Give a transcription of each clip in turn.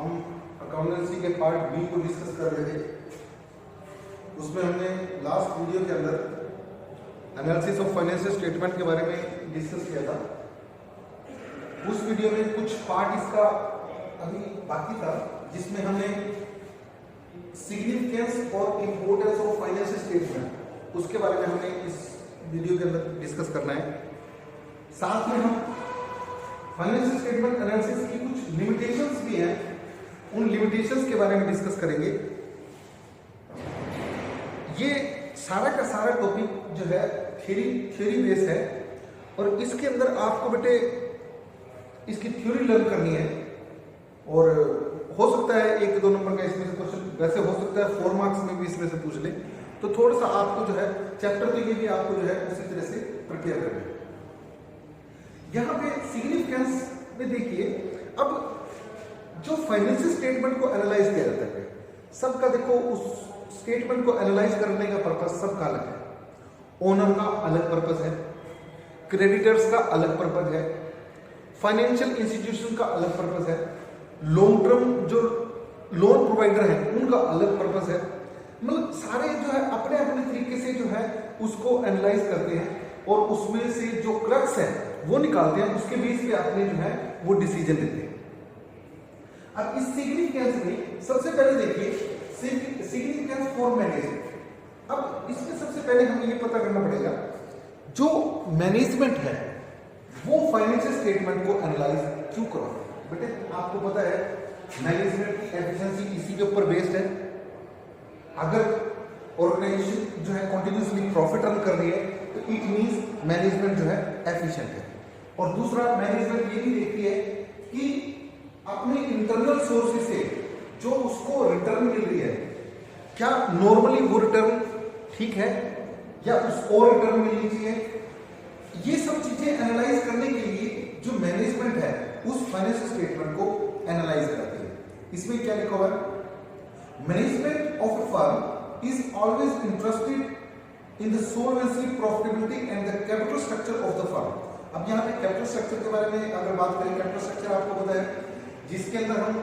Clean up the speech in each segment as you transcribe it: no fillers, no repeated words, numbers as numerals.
हम अकाउंटेंसी के part B को डिस्कस कर रहे थे। उसमें हमने लास्ट वीडियो के अंदर एनालिसिस ऑफ फाइनेंशियल स्टेटमेंट के बारे में डिस्कस किया था। उस वीडियो में कुछ पार्ट इसका अभी बाकी था, जिसमें हमने सिग्निफिकेंस और इम्पोर्टेंस ऑफ फाइनेंशियल स्टेटमेंट उसके बारे में हमने इस वीडियो के अंदर डिस्कस करना है। साथ में हम फाइनेंशियल स्टेटमेंट एनालिसिस की कुछ लिमिटेशंस भी हैं, उन लिमिटेशंस के बारे में डिस्कस करेंगे। ये सारा का सारा टॉपिक जो है थ्योरी बेस है और इसके अंदर आपको बेटे इसकी थ्योरी लर्न करनी है। और हो सकता है 1-2 नंबर का इसमें से क्वेश्चन, वैसे हो सकता है 4 मार्क्स में भी इसमें से पूछ ले, तो थोड़ा सा आपको जो है चैप्टर के लिए भी आपको जो है उसी तरह से प्रिपेयर करना है। यहाँ पे सिग्निफिकेंस में देखिए, अब जो फाइनेंशियल स्टेटमेंट को एनालाइज किया जाता है, सबका देखो उस स्टेटमेंट को एनालाइज करने का पर्पस सबका अलग है। ओनर का अलग पर्पस है, क्रेडिटर्स का अलग पर्पस है, फाइनेंशियल इंस्टीट्यूशन का अलग पर्पस है, लॉन्ग टर्म जो लोन प्रोवाइडर है उनका अलग पर्पस है। मतलब सारे जो है अपने अपने तरीके से जो है उसको एनालाइज करते हैं और उसमें से जो क्रक्स है वो निकालते हैं, उसके बेस पे अपने जो है वो डिसीजन लेते हैं। अब इस सिग्निफिकेंस में सबसे पहले देखिए सिग्निफिकेंस फॉर मैनेजमेंट। अब इसमें सबसे पहले हमें ये पता करना पड़ेगा जो मैनेजमेंट है वो फाइनेंशियल स्टेटमेंट को एनालाइज क्यों करो। बेटे आपको पता है मैनेजमेंट की एफिशिएंसी इसी के ऊपर बेस्ड है। अगर ऑर्गेनाइजेशन जो है कंटिन्यूअसली प्रॉफिट अर्न कर रही है तो इट मींस मैनेजमेंट जो है एफिशिएंट है। और दूसरा, मैनेजमेंट ये भी देखती है कि अपने इंटरनल सोर्सेज से जो उसको रिटर्न मिल रही है, क्या नॉर्मली वो रिटर्न ठीक है या उस और रिटर्न मिलनी चाहिए। ये सब चीजें एनालाइज करने के लिए जो मैनेजमेंट है उस फाइनेंशियल स्टेटमेंट को एनालाइज करती है। इसमें क्या लिखा हुआ है, management of a firm is always interested in the solvency, profitability and the capital structure of the firm. अब यहाँ पे कैपिटल स्ट्रक्चर के बारे में अगर बात करें, कैपिटल स्ट्रक्चर आपको पता है जिसके अंदर हम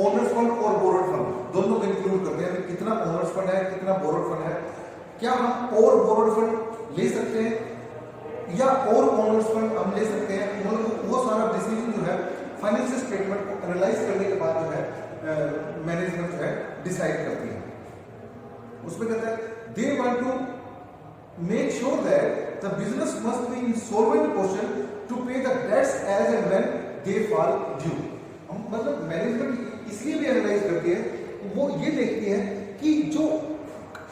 ओनर्स फंड और बोरोड फंड दोनों को इंक्लूड करते हैं। कितना ओनर्स फंड है, कितना बोरोड फंड है, क्या हम और बोरोड फंड ले सकते हैं या और ओनर्स फंड हम ले सकते हैं। मतलब वो सारा डिसीजन जो है फाइनेंशियल स्टेटमेंट को एनालाइज करने के बाद जो है मैनेजमेंट जो है डिसाइड करती है। उसमें कहता है they want to make sure that the business must be in solvent position to pay the debts as and when they fall due. मतलब मैनेजमेंट इसलिए भी एनालाइज करती है, वो ये देखती है कि जो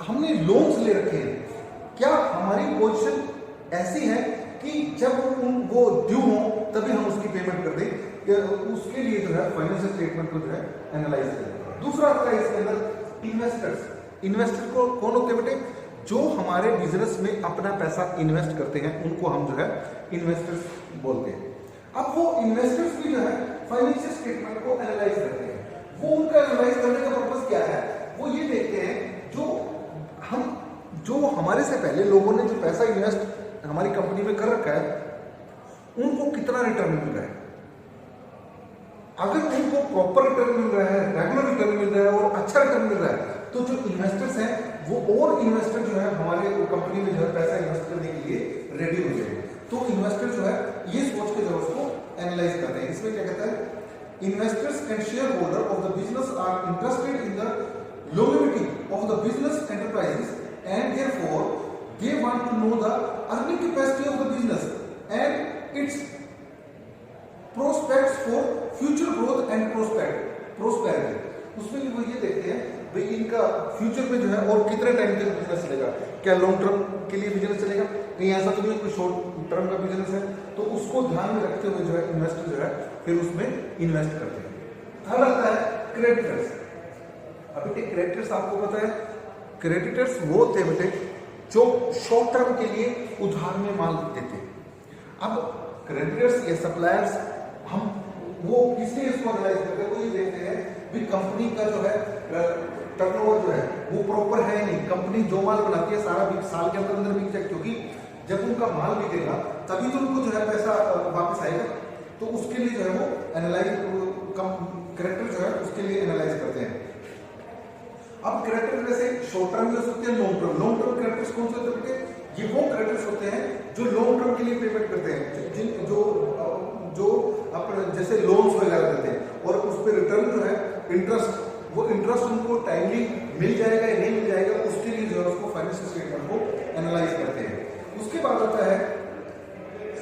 हमने लोन्स ले रखे हैं क्या हमारी पोजीशन ऐसी है कि जब वो ड्यू हो तभी हम उसकी पेमेंट कर दें। उसके लिए जो है फाइनेंशियल स्टेटमेंट को जो है एनालाइज करें। दूसरा आता है इसके अंदर इन्वेस्टर्स। इन्वेस्टर को कौन होते हैं बेटे, जो हमारे बिजनेस में अपना पैसा इन्वेस्ट करते हैं उनको हम जो है इन्वेस्टर्स बोलते हैं। अब वो इन्वेस्टर्स भी जो है फाइनेंशियल स्टेटमेंट को एनालाइज करते हैं। वो उनका एनालाइज करने का पर्पस क्या है, वो ये देखते हैं जो हमारे से पहले लोगों ने जो पैसा इन्वेस्ट हमारी कंपनी में कर रखा है उनको कितना रिटर्न मिल रहा है। अगर उनको प्रॉपर रिटर्न मिल रहा है, रेगुलर रिटर्न मिल रहा है और अच्छा रिटर्न मिल रहा है, तो जो इन्वेस्टर्स हैं वो और इन्वेस्टर जो है हमारे कंपनी में जो है पैसा इन्वेस्ट करने के लिए रेडी हो जाएंगे। तो इन्वेस्टर जो है ये सोच के जरूर उसको एनालाइज करते हैं। इसमें क्या कहता है, investors and share holder of the business are interested in the longevity of the business enterprises and therefore they want to know the earning capacity of the business and its prospects for future growth and prosperity। उसमें भी वो ये देखते हैं भाई इनका future में जो है और कितने टाइम तक बिजनेस चलेगा, क्या लॉन्ग टर्म के लिए बिजनेस चलेगा, कहीं ऐसा तो नहीं कोई शॉर्ट टर्म का बिजनेस है। तो उसको ध्यान में रखते हुए जो है इन्वेस्टर जो है फिर उसमें इन्वेस्ट करते हैं। थर्ड आता है क्रेडिटर्स। अब बेटे क्रेडिटर्स आपको पता है, क्रेडिटर्स वो होते हैं बेटे जो शॉर्ट टर्म के लिए उधार में माल देते हैं। अब क्रेडिटर्स या सप्लायर्स हम वो किससे इसको एनालाइज करते हैं, वो ये देखते हैं भी कंपनी का जो है टर्नओवर जो है वो प्रॉपर है नहीं। कंपनी जो माल बनाती है सारा साल के अंदर बिक जाए, क्योंकि जब उनका माल बिकेगा तभी तो उनको जो है पैसा वापस आएगा। तो उसके लिए जो है वो एनालाइज करेक्टर जो है उसके उसके लिए एनालाइज करते हैं। अब क्रेडिटर वैसे शॉर्ट टर्म भी हो सकते हैं, long term. Long term creditors कौन से होते हैं? ये वो क्रेडिटर्स होते हैं जो लॉन्ग टर्म के लिए पेमेंट करते हैं, जिन जो अपने जैसे लोन्स वगैरह देते हैं और उस पर रिटर्न जो है इंटरेस्ट, वो इंटरेस्ट उनको टाइमली मिल जाएगा या नहीं मिल जाएगा, उसके लिए जो है उसको फाइनेंशियल स्टेटमेंट को एनालाइज करते हैं। उसके बाद आता है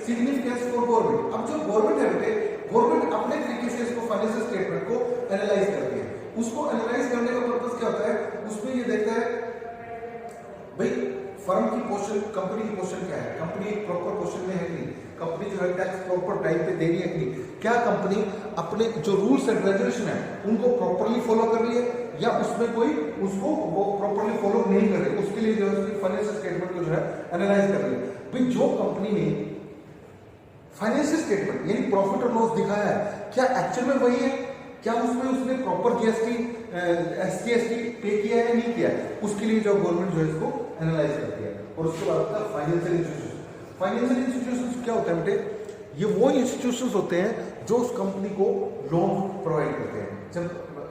सिग्निफिकेंस फॉर गवर्नमेंट। अब जो गवर्नमेंट है बेटे, गवर्नमेंट अपने तरीके से इसको फाइनेंशियल स्टेटमेंट को एनालाइज करती है। उसको एनालाइज करने का पर्पस क्या होता है? उसमें ये देखता है भाई फर्म की पोजीशन, कंपनी की पोजीशन क्या है, कंपनी प्रॉपर पोजीशन में है कि नहीं, कंपनी जो है टैक्स प्रॉपर टाइम पे दे रही है कि नहीं, क्या कंपनी अपने जो रूल्स एंड रेगुलेशन है उनको प्रॉपरली फॉलो कर रही है या उसमें कोई उसको वो प्रॉपरली फॉलो नहीं कर रही, उसके लिए जो है उसकी फाइनेंशियल स्टेटमेंट को जो है एनालाइज कर रही है। भाई जो कंपनी ने फाइनेंशियल स्टेटमेंट यानी प्रॉफिट और लॉस दिखाया है, क्या एक्चुअल में वही है, क्या उसमें उसने प्रॉपर जीएसटी एसजीएसटी पे किया है या नहीं किया है, उसके लिए जो गवर्नमेंट जो है इसको एनालाइज करती है। और उसके बाद होता है फाइनेंशियल इंस्टीट्यूशन। फाइनेंशियल इंस्टीट्यूशंस क्या होता है बेटे? ये वो इंस्टीट्यूशंस होते हैं जो उस कंपनी को लोन प्रोवाइड करते हैं। जब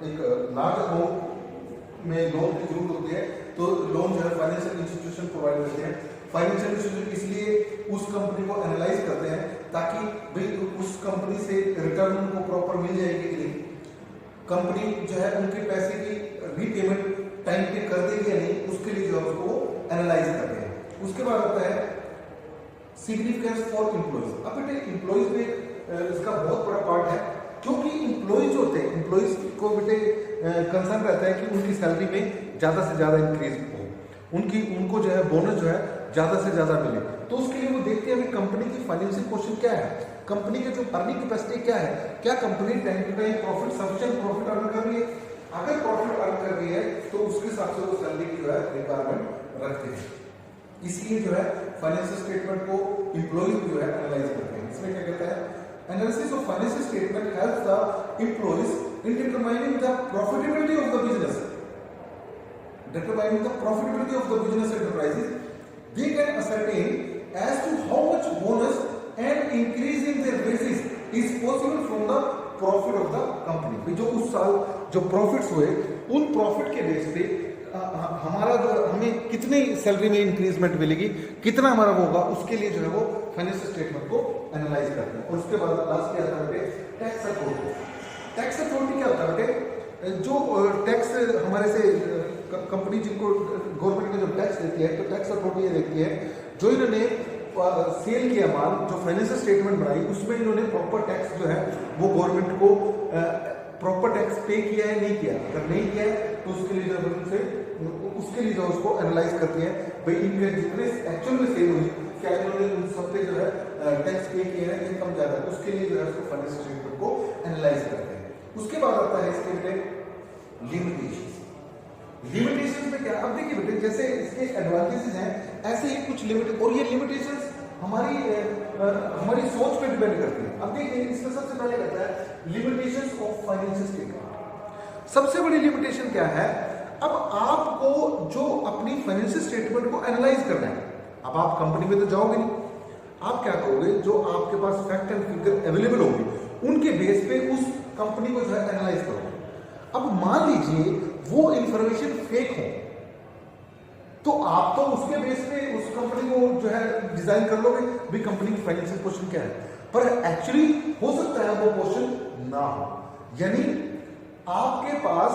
एक लार्ज अमाउंट में लोन की जरूरत होती है तो लोन जो है फाइनेंशियल इंस्टीट्यूशन प्रोवाइड करते हैं। फाइनेंशियल इंस्टीट्यूशन इसलिए उस कंपनी को एनालाइज करते हैं ताकि भाई उस कंपनी से रिटर्न उनको प्रॉपर मिल जाएगी कि नहीं, कंपनी जो है उनके पैसे की रीपेमेंट टाइम पे कर देगी या नहीं, उसके लिए जो है उसको एनालाइज करते हैं। उसके बाद आता है सिग्निफिकेंस फॉर एम्प्लॉइज। अब बेटे एम्प्लॉइज में इसका बहुत बड़ा पार्ट है, क्योंकि एम्प्लॉइज होते हैं, एम्प्लॉइज को बेटे कंसर्न रहता है कि उनकी सैलरी में ज्यादा से ज्यादा इंक्रीज हो, उनको जो है बोनस जो है ज्यादा से ज्यादा मिले। तो उसके लिए वो देखते हैं कंपनी की फाइनेंशियल पोजीशन क्या है, कंपनी की जो अर्निंग कैपेसिटी क्या है, क्या company time to time profit sufficient profit earn कर रही है। अगर प्रॉफिट अर्न कर रही है तो उसके हिसाब से वो सैलरी की जो है रिक्वायरमेंट रखते हैं। इसलिए जो है फाइनेंशियल स्टेटमेंट को एम्प्लॉइज जो है एनालाइज करते हैं। इसमें क्या कहता है? Analysis of financial statement helps the employees in determining the profitability of the business, determining the profitability of the business enterprises. They can ascertain as to how much bonus and increase in their wages is possible from the profit of the company. जो उस साल जो profits हुए उन profit के base पे हमारा जो हमें कितनी सैलरी में इंक्रीजमेंट मिलेगी, कितना हमारा वो होगा, उसके लिए जो है वो फाइनेंशियल स्टेटमेंट को एनालाइज करते हैं। और उसके बाद लास्ट क्या आता है? Tax authority. टैक्स अथॉरिटी क्या होता है? जो टैक्स हमारे से कंपनी जिनको गवर्नमेंट ने जो टैक्स देती है, तो टैक्स अथॉरिटी ये देखती है जो इन्होंने सेल किया माल, जो फाइनेंशियल स्टेटमेंट बनाई उसमें इन्होंने प्रॉपर टैक्स जो है वो गवर्नमेंट को प्रॉपर टैक्स पे किया है नहीं किया। अगर नहीं किया है तो उसके लिए जो उसको एनालाइज करती है भाई इनके जितने एक्चुअल में सेल हुई क्या इन्होंने उन सब पे जो है टैक्स पे किया है कि कम ज्यादा, उसके लिए जो है उसको फाइनेंशियल स्टेटमेंट को एनालाइज करते हैं। उसके बाद आता है इसके लिए लिमिटेशंस। लिमिटेशंस में क्या? अब देखिए बेटे जैसे इसके एडवांटेजेस हैं ऐसे ही कुछ लिमिट, और ये लिमिटेशंस हमारी सोच पे डिपेंड करती है। अब देखिए इसमें सबसे पहले कहता है लिमिटेशंस ऑफ फाइनेंशियल स्टेटमेंट। सबसे बड़ी लिमिटेशन क्या है? अब आपको जो अपनी फाइनेंशियल स्टेटमेंट को एनालाइज करना है, अब आप कंपनी में तो जाओगे नहीं, आप क्या करोगे? जो आपके पास फैक्ट एंड फिगर अवेलेबल होंगे उनके बेस पे उस कंपनी को जो है एनालाइज करोगे। अब मान लीजिए वो इंफॉर्मेशन फेक हो तो आप तो उसके बेस पे उस कंपनी को जो है डिजाइन कर लोगे भी कंपनी की फाइनेंशियल पोजीशन क्या है, पर एक्चुअली हो सकता है वो पोजीशन ना हो। यानी आपके पास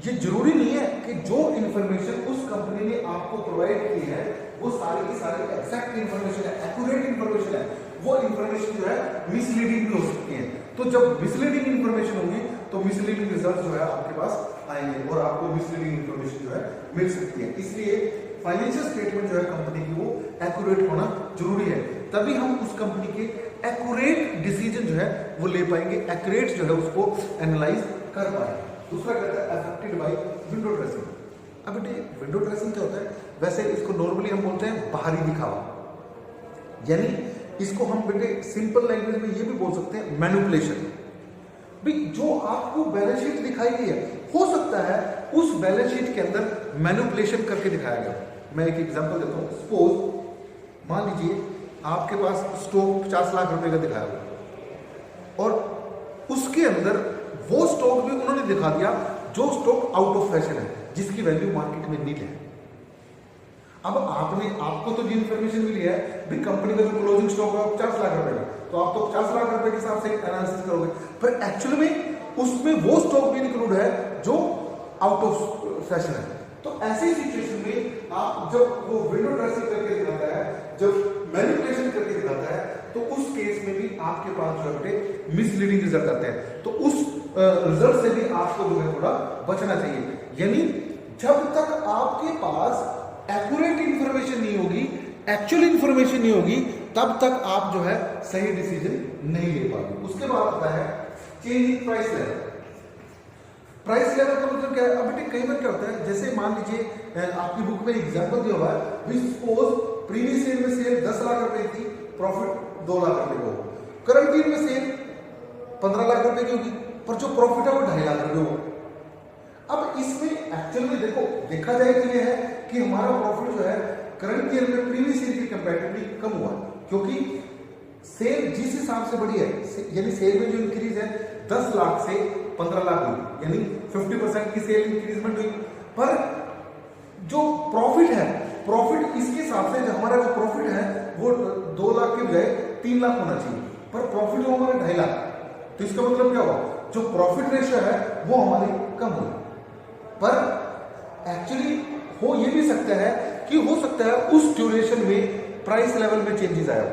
ये जरूरी नहीं है कि जो इंफॉर्मेशन उस कंपनी ने आपको प्रोवाइड की है वो सारी की सारी एग्जैक्ट इंफॉर्मेशन है, एक्यूरेट इंफॉर्मेशन है। वो इंफॉर्मेशन जो है मिसलीडिंग भी हो सकती है। तो जब मिसलीडिंग इंफॉर्मेशन होगी तो मिसलीडिंग रिजल्ट जो है आपके पास आएंगे और आपको मिसलीडिंग इंफॉर्मेशन जो है मिल सकती है। इसलिए फाइनेंशियल स्टेटमेंट जो है कंपनी की वो एक्यूरेट होना जरूरी है, तभी हम उस कंपनी के एक्यूरेट डिसीजन जो है वो ले पाएंगे, एक्यूरेट जो है उसको एनालाइज कर पाएंगे। दूसरा कहता है अफेक्टेड बाय विंडो ड्रेसिंग। अब बेटे विंडो ड्रेसिंग क्या होता है? वैसे इसको नॉर्मली हम बोलते हैं बाहरी दिखावा, यानी इसको हम बेटे सिंपल लैंग्वेज में ये भी बोल सकते हैं मैनिपुलेशन। भाई जो आपको बैलेंस शीट दिखाई गई है हो सकता है उस बैलेंस शीट के अंदर मैनिपुलेशन करके दिखाया गया। मैं एक एग्जांपल देता हूँ। सपोज मान लीजिए आपके पास स्टॉक 50 लाख रुपए का दिखाया हुआ और उसके अंदर वो स्टॉक भी उन्होंने दिखा दिया जो स्टॉक आउट ऑफ फैशन है, जिसकी वैल्यू मार्केट में नील है। अब आपको तो जो इन्फॉर्मेशन मिली है भी कंपनी का जो क्लोजिंग स्टॉक है 50 लाख रुपए का, तो आप तो 50 लाख रुपए के हिसाब से एनालिसिस करोगे, पर एक्चुअल में उसमें वो स्टॉक भी इंक्लूड है जो आउट ऑफ फैशन है। तो ऐसी सिचुएशन में आप जब वो विंडो ड्रेसिंग करके दिखाता है, जब मैनिपुलेशन करके दिखाता है, तो उस केस में भी आपके पास जो है मिसलीडिंग रिजल्ट आते हैं। तो उस रिजल्ट से भी आपको जो है थोड़ा बचना चाहिए। यानी जब तक आपके पास एक्यूरेट इंफॉर्मेशन नहीं होगी, एक्चुअल इंफॉर्मेशन नहीं होगी, तब तक आप जो है सही डिसीजन नहीं ले पाओगे। उसके बाद आता है change in price level. Price level का मतलब क्या है? अब बेटे कई बार क्या होता है, जैसे मान लीजिए आपकी बुक में एग्जांपल दिया हुआ है, सपोज प्रीवियस ईयर में सेल 10 लाख रुपए थी, प्रॉफिट 2 लाख रुपए का हो, करंट ईयर में सेल 15 लाख रुपए की होगी, पर जो प्रॉफिट है वो 2.5 लाख रुपए होगा। अब इसमें एक्चुअल में देखा जाए तो ये है कि हमारा प्रॉफिट जो है करंट ईयर में प्रीवियस ईयर के कंपैरेटिवली कम हुआ, क्योंकि सेल जिस हिसाब से बढ़ी है, यानी सेल में जो इंक्रीज है 10 लाख से 15 लाख हुई, यानी 50% की सेल इंक्रीजमेंट हुई। पर जो प्रॉफिट है, प्रॉफिट इसके हिसाब से जो हमारा जो प्रॉफिट है वो 2 लाख के बजाय 3 लाख होना चाहिए, पर प्रॉफिट हो हमारा 2.5 लाख। तो इसका मतलब क्या हुआ, जो प्रॉफिट रेशियो है वो हमारी कम हुई। पर एक्चुअली हो ये भी सकता है कि हो सकता है उस ड्यूरेशन में प्राइस लेवल में चेंजेस आया हो,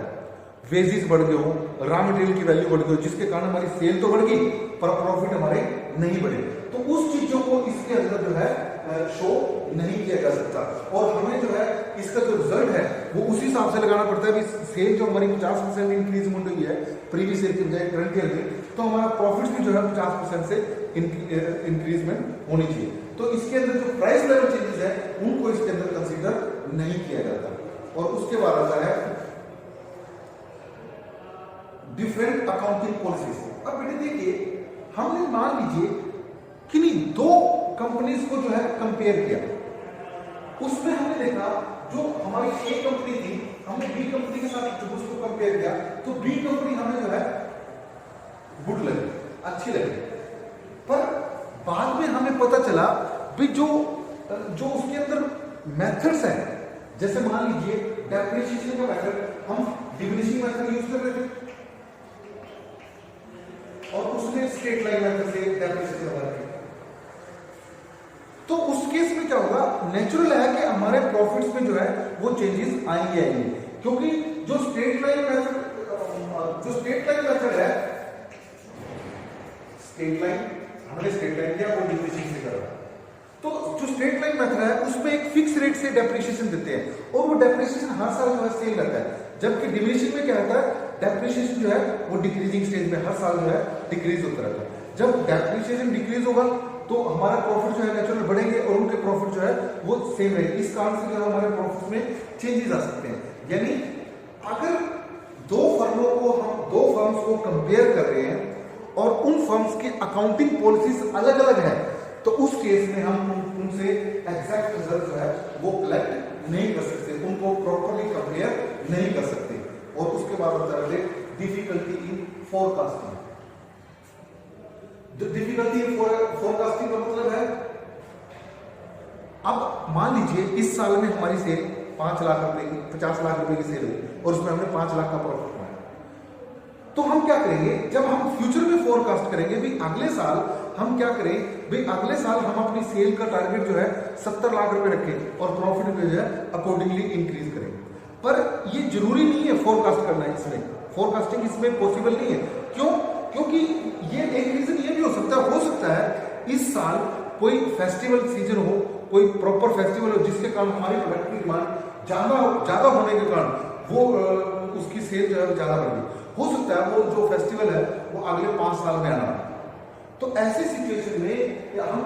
वेजेस बढ़ गए हो, रॉ मटेरियल की वैल्यू बढ़ गई हो, जिसके कारण हमारी सेल तो बढ़ गई पर प्रॉफिट हमारे नहीं बढ़े। तो उस चीजों को इसके अंदर जो है शो नहीं किया जा सकता, और हमें जो है इसका जो रिजल्ट है वो उसी हिसाब से लगाना पड़ता है। सेल जो हमारी 50% इंक्रीजमेंट हुई है प्रीवियस ईयर के बजाय करंट ईयर में, तो हमारा प्रॉफिट भी जो है 50% से इंक्रीजमेंट होनी चाहिए। तो इसके अंदर जो प्राइस लेवल चेंजेस है उनको इसके अंदर कंसीडर नहीं किया जाता। और उसके बाद आता है डिफरेंट अकाउंटिंग पॉलिसीज। अब बेटे देखिए, हमने मान लीजिए कि नहीं 2 कंपनीज को जो है कंपेयर किया, उसमें हमने देखा जो हमारी ए कंपनी थी, हमने बी कंपनी के साथ जब उसको कंपेयर किया तो बी कंपनी हमें जो है गुड लगी, अच्छी लगी। पर बाद में हमें पता चला भी जो उसके अंदर मेथड्स हैं, जैसे मान लीजिए डेप्रिसिएशन का मेथड हम डिमिनिशिंग मेथड यूज कर रहे थे, और उसने स्ट्रेट लाइन मेथड से डेप्रिसिएशन लगा दिया। तो उस केस में क्या होगा, नेचुरल है कि हमारे प्रॉफिट्स में जो है वो चेंजेस आएंगे, क्योंकि जो स्ट्रेट लाइन मेथड है, स्ट्रेट लाइन हमने स्ट्रेट लाइन किया वो डिप्रिसिएशन से कर रहा है, तो जो स्ट्रेट लाइन मेथड है उसमें एक फिक्स रेट से डेप्रिसिएशन देते हैं, और वो डेप्रिसिएशन हर साल जो है सेम रहता है। जबकि डिमिनिशिंग में क्या रहता है, डेप्रिसिएशन जो है वो डिक्रीजिंग स्टेज में हर साल जो है डिक्रीज होता रहता है। जब डेप्रिसिएशन डिक्रीज होगा तो हमारा प्रॉफिट जो है नेचुरल बढ़ेंगे और उनके प्रॉफिट जो है वो सेम रहेंगे। इस कारण से जो है हमारे प्रॉफिट में चेंजेस आ सकते हैं। यानी अगर दो फर्म्स को कंपेयर कर रहे हैं और उन फर्म्स की अकाउंटिंग पॉलिसीज अलग अलग है, तो उस केस में हम उनसे एग्जैक्ट रिजल्ट जो है वो कलेक्ट नहीं कर सकते, उनको प्रॉपरली कंपेयर नहीं कर सकते। और उसके बाद होता है difficulty in forecasting. Difficulty in forecasting का मतलब है, अब मान लीजिए इस साल में हमारी सेल 5 लाख रुपए की, 50 लाख रुपए की सेल हुई और उसमें हमने 5 लाख का प्रॉफिट कमाया। तो हम क्या करेंगे, जब हम फ्यूचर में फोरकास्ट करेंगे भी अगले साल हम क्या करें, भाई अगले साल हम अपनी सेल का टारगेट जो है 70 लाख रुपए रखें और प्रॉफिट में जो है अकॉर्डिंगली इंक्रीज करें। पर ये जरूरी नहीं है फोरकास्ट करना, इसमें फोरकास्टिंग इसमें पॉसिबल नहीं है। क्यों? क्योंकि ये एक रीजन ये भी हो सकता है इस साल कोई फेस्टिवल सीजन हो, कोई प्रॉपर फेस्टिवल हो जिसके कारण हमारी प्रोडक्ट की डिमांड ज्यादा होने के कारण वो उसकी सेल जो है ज्यादा बढ़ गई। हो सकता है वो जो फेस्टिवल है वो अगले 5 साल में आना। तो ऐसी सिचुएशन में हम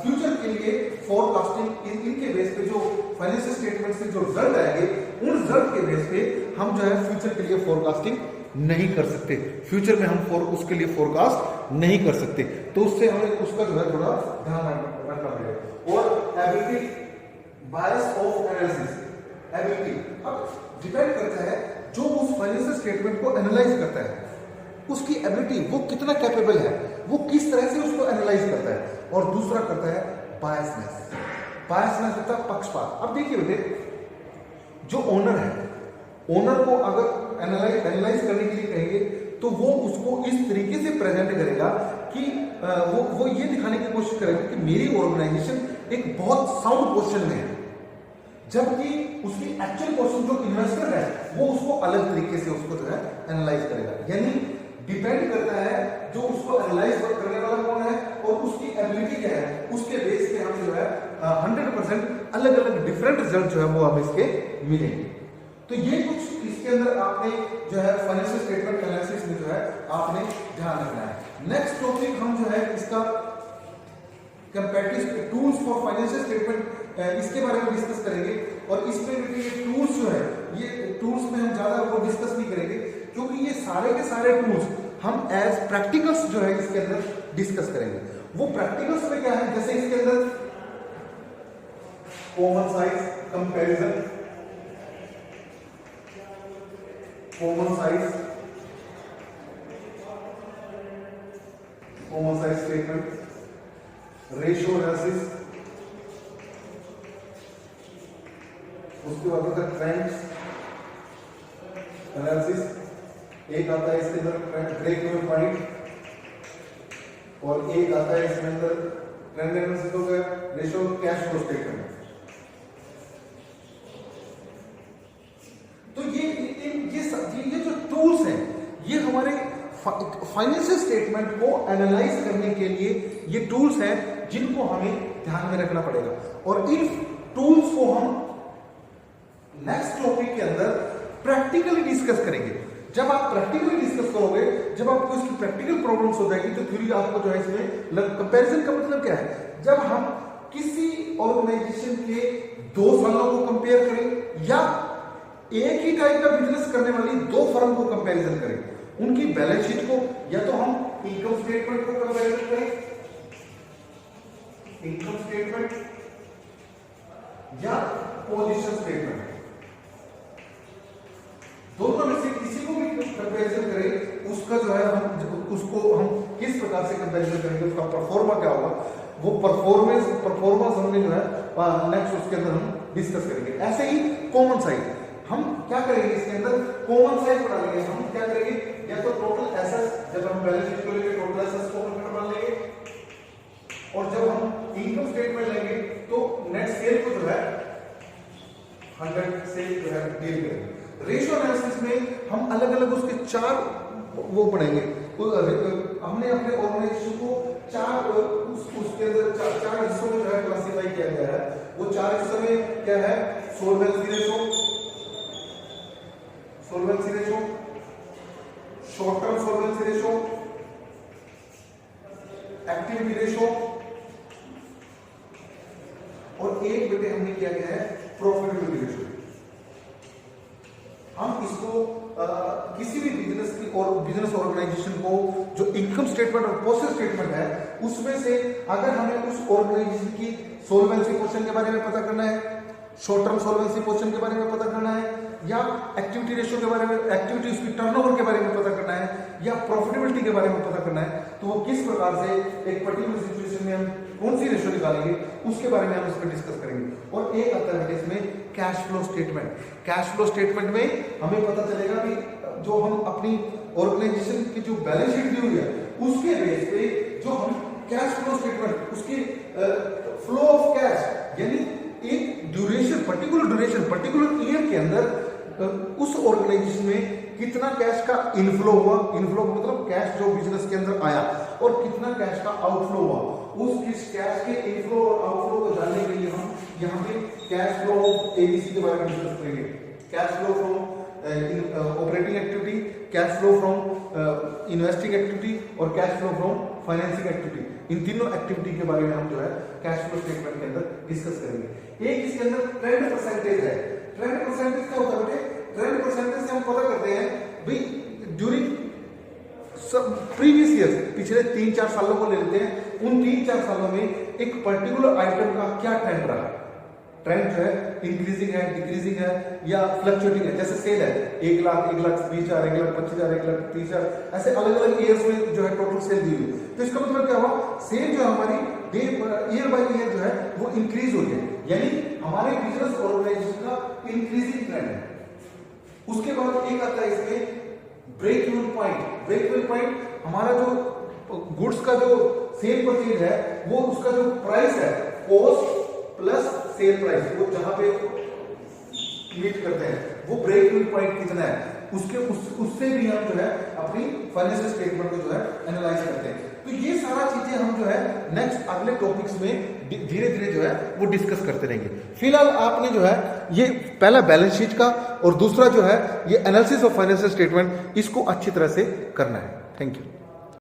फ्यूचर के लिए फोरकास्टिंग इनके बेस पे जो फाइनेंशियल स्टेटमेंट से जो रिजल्ट आएंगे उन रिजल्ट के बेस पे हम जो है फ्यूचर के लिए फोरकास्टिंग नहीं कर सकते। फ्यूचर में हम उसके लिए फोरकास्ट नहीं कर सकते, तो उससे हमें उसका जो है थोड़ा ध्यान रखना पड़ेगा। और ability, bias of analysis, ability अब डिपेंड करता है जो उस फाइनेंशियल स्टेटमेंट को एनालाइज करता है। उसकी एबिलिटी, वो कितना कैपेबल है, वो किस तरह से उसको एनालाइज करता है। और दूसरा करता है बायसनेस। बायसनेस होता है पक्षपात। अब देखिए बेटे, जो ओनर है, ओनर को अगर एनालाइज करने के लिए कहेंगे तो वो उसको इस तरीके से प्रेजेंट करेगा कि वो ये दिखाने की कोशिश करेगा कि मेरी ऑर्गेनाइजेशन एक बहुत साउंड पोजीशन में है, जबकि उसकी एक्चुअल पोजीशन जो इन्वेस्टर है वो उसको अलग तरीके से उसको जो है एनालाइज करेगा। यानी डिपेंड करता है जो उसको एनालाइज करने वाला कौन है और उसकी एबिलिटी क्या है, उसके बेस पे हम जो है 100% अलग अलग डिफरेंट रिजल्ट जो है वो हमें इसके मिलेंगे। तो ये कुछ इसके अंदर आपने जो है फाइनेंशियल स्टेटमेंट एनालिसिस में जो है आपने ध्यान रखना है। नेक्स्ट टॉपिक हम जो है इसका comparative tools for financial statement, इसके बारे में डिस्कस करेंगे। और इसमें ये टूल्स जो है, ये टूल्स में हम ज्यादा वो डिस्कस नहीं करेंगे, क्योंकि ये सारे के सारे टूल्स हम एज प्रैक्टिकल्स जो है इसके अंदर डिस्कस करेंगे। वो प्रैक्टिकल्स में क्या है, जैसे इसके अंदर common size comparison, common size statement, ratio analysis, उसके बाद होता है ट्रेंड्स एनालिसिस, एक आता है इसके अंदर ब्रेक इवन पॉइंट, और एक आता है इसके अंदर ट्रेंड एनालिसिस हो गया, रेशियो कैश फ्लो स्टेटमेंट। तो ये जो टूल्स हैं, ये हमारे फाइनेंशियल स्टेटमेंट को एनालाइज करने के लिए ये टूल्स हैं जिनको हमें ध्यान में रखना पड़ेगा। और इन टूल्स को हम नेक्स्ट टॉपिक के अंदर प्रैक्टिकली डिस्कस करेंगे। जब आप प्रैक्टिकली डिस्कस करोगे, जब आपको इसकी प्रैक्टिकल प्रॉब्लम्स हो जाएगी, तो थ्योरी आपको जो है इसमें कंपैरिजन का मतलब क्या है, जब हम किसी ऑर्गेनाइजेशन के 2 सालों को कंपेयर करें या एक ही टाइप का बिजनेस करने वाली 2 फर्म को कंपैरिजन करें, उनकी बैलेंस शीट को या तो हम इनकम स्टेटमेंट को कंपैरिजन करें, इनकम स्टेटमेंट या पोजीशन स्टेटमेंट, दोनों में से किसी को भी कंपैरिजन करें, उसका जो है उसको हम किस प्रकार से कंपैरिजन करेंगे, उसका परफॉर्मा क्या होगा, वो परफॉर्मेंस हमने जो है नेक्स्ट उसके अंदर हम डिस्कस करेंगे। ऐसे ही कॉमन साइज हम क्या करेंगे, इसके अंदर कॉमन साइज बना लेंगे। हम क्या करेंगे, या तो टोटल एसेट्स, जब हम बैलेंस शीट को लेंगे टोटल एसेट्स को हम बना लेंगे, और जब हम इनकम स्टेटमेंट लेंगे तो नेट सेल को जो है 100 से जो है डील करेंगे। रेशियो एनालिसिस में हम अलग अलग उसके 4 वो पढ़ेंगे। हमने अपने ऑर्गेनाइजेशन को 4 उसके अंदर 4 हिस्सों में जो है क्लासिफाई किया गया है। वो 4 हिस्सों में क्या है, solvency ratio, short term solvency ratio, activity ratio, और एक बेटे हमने किया गया है प्रॉफिटेबिलिटी रेशियो। हम इसको किसी भी बिजनेस की और बिजनेस ऑर्गेनाइजेशन को जो इनकम स्टेटमेंट और पोजीशन स्टेटमेंट है, उसमें से अगर हमें उस ऑर्गेनाइजेशन की सोल्वेंसी पोजीशन के बारे में पता करना है, शॉर्ट टर्म सोल्वेंसी पोजीशन के बारे में पता करना है, या एक्टिविटी रेशियो के बारे में, एक्टिविटी उसकी टर्नओवर के बारे में पता करना है, या प्रॉफिटेबिलिटी के बारे में पता करना है, तो वो किस प्रकार से एक पर्टिकुलर सिचुएशन में हम कौन सी रेशियो निकालेंगे, उसके बारे में हम इसमें डिस्कस करेंगे। और एक आता है इसमें cash flow statement. Cash flow statement में हमें पता चलेगा कि जो हम अपनी ऑर्गेनाइजेशन की जो बैलेंस शीट दी हुई है, उसके बेस पे जो हम कैश फ्लो स्टेटमेंट, उसकी फ्लो ऑफ कैश, यानी एक ड्यूरेशन, पर्टिकुलर ईयर के अंदर उस ऑर्गेनाइजेशन में कितना कैश का इनफ्लो हुआ, इनफ्लो मतलब कैश जो बिजनेस के अंदर आया, और कितना कैश का आउटफ्लो हुआ, उस कैश के इनफ्लो और आउटफ्लो को जानने के लिए हम यहाँ पे कैश फ्लो ऑफ एबीसी के बारे में डिस्कस करेंगे। Cash flow from operating activity, cash flow from investing activity, और cash flow from financing activity. इन तीनों एक्टिविटी के बारे में हम जो है कैश फ्लो स्टेटमेंट के अंदर डिस्कस करेंगे। एक इसके अंदर ट्रेंड परसेंटेज है। ट्रेंड परसेंटेज क्या होता है बेटे? ट्रेंड परसेंटेज से हम पता करते हैं भाई ड्यूरिंग प्रीवियस ईयर, पिछले 3-4 सालों को ले लेते हैं, उन 3-4 सालों में एक पर्टिकुलर आइटम का क्या ट्रेंड रहा, ट्रेंड जो है इंक्रीजिंग है, डिक्रीजिंग है या फ्लक्चुएटिंग है। जैसे सेल है 1 लाख, 1,20,000, 1,25,000, 1,30,000, ऐसे अलग अलग ईयर्स में जो है टोटल सेल दी हुई। तो इसका मतलब क्या हुआ, सेल जो हमारी डे ईयर बाय ईयर जो है वो इंक्रीज हो रही है, यानी हमारे बिजनेस ऑर्गेनाइजेशन का इंक्रीजिंग ट्रेंड है। उसके बाद एक आता है इसमें break even point. Break even point हमारा जो गुड्स का जो सेल परचेज है वो उसका जो प्राइस है कॉस्ट प्लस सेल प्राइस, वो जहां पे मीट करते हैं वो ब्रेक इवन पॉइंट कितना है, उससे भी हम जो है अपनी फाइनेंशियल स्टेटमेंट को जो है एनालाइज करते हैं। तो ये सारा चीजें हम जो है नेक्स्ट अगले टॉपिक्स में धीरे धीरे जो है वो डिस्कस करते रहेंगे। फिलहाल आपने जो है ये पहला बैलेंस शीट का और दूसरा जो है ये एनालिसिस ऑफ फाइनेंशियल स्टेटमेंट, इसको अच्छी तरह से करना है। Thank you.